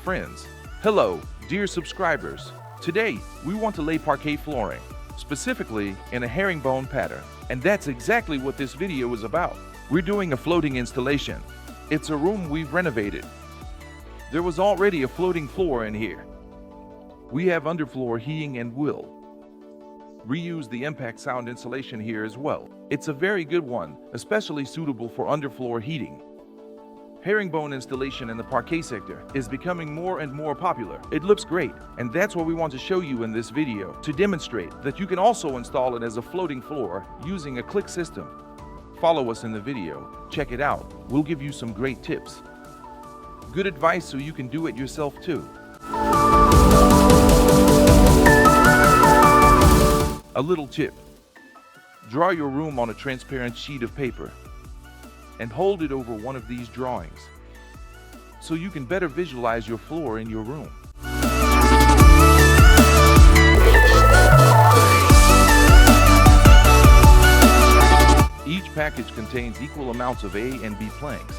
friends. Hello, dear subscribers. Today, we want to lay parquet flooring, specifically in a herringbone pattern. And that's exactly what this video is about. We're doing a floating installation. It's a room we've renovated. There was already a floating floor in here. We have underfloor heating and will reuse the impact sound insulation here as well. It's a very good one, especially suitable for underfloor heating. Herringbone installation in the parquet sector is becoming more and more popular. It looks great, and that's what we want to show you in this video to demonstrate that you can also install it as a floating floor using a click system. Follow us in the video, check it out. We'll give you some great tips. Good advice so you can do it yourself too. A little tip. Draw your room on a transparent sheet of paper and hold it over one of these drawings so you can better visualize your floor in your room. Each package contains equal amounts of A and B planks.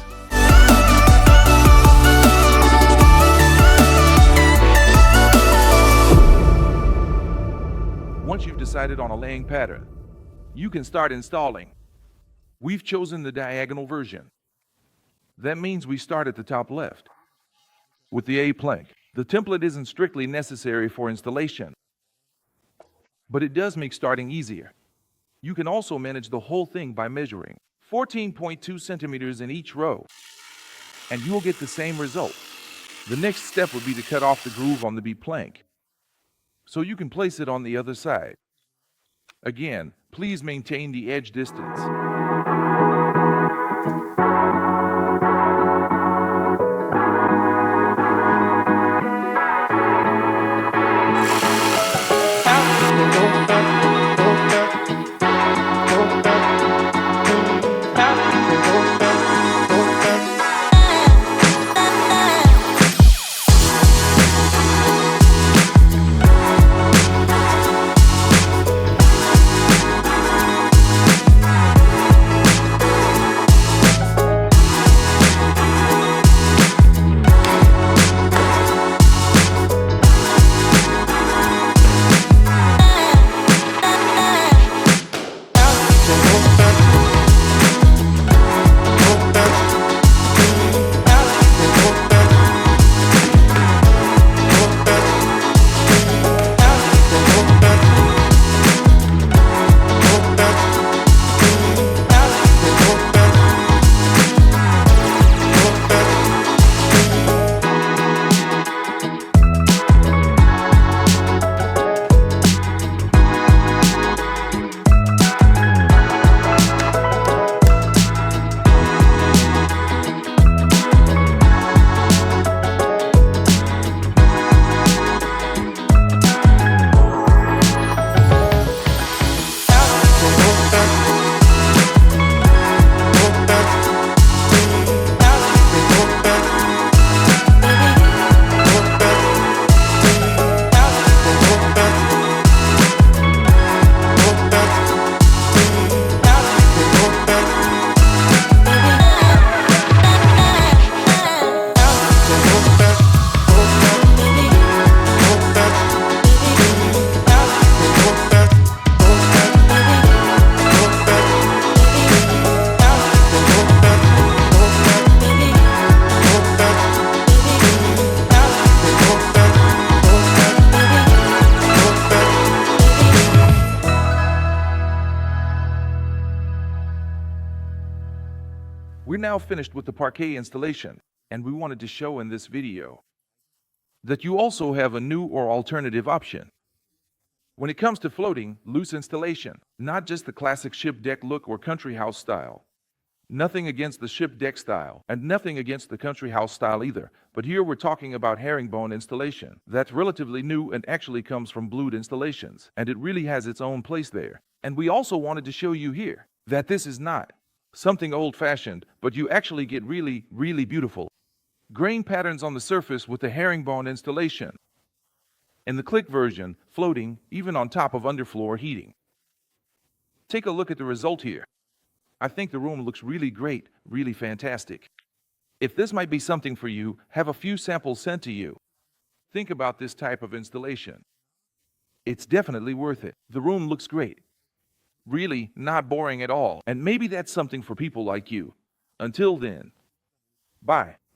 Once you've decided on a laying pattern, you can start installing. We've chosen the diagonal version. That means we start at the top left with the A plank. The template isn't strictly necessary for installation, but it does make starting easier. You can also manage the whole thing by measuring 14.2 centimeters in each row, and you'll get the same result. The next step would be to cut off the groove on the B plank, so you can place it on the other side. Again, please maintain the edge distance. We're now finished with the parquet installation, and we wanted to show in this video that you also have a new or alternative option. When it comes to floating, loose installation, not just the classic ship deck look or country house style. Nothing against the ship deck style, and nothing against the country house style either, but here we're talking about herringbone installation. That's relatively new and actually comes from blued installations, and it really has its own place there. And we also wanted to show you here that this is not something old-fashioned, but you actually get really, really beautiful grain patterns on the surface with the herringbone installation. In the click version, floating even on top of underfloor heating. Take a look at the result here. I think the room looks really great, really fantastic. If this might be something for you, have a few samples sent to you. Think about this type of installation. It's definitely worth it. The room looks great. Really not boring at all. And maybe that's something for people like you. Until then, bye.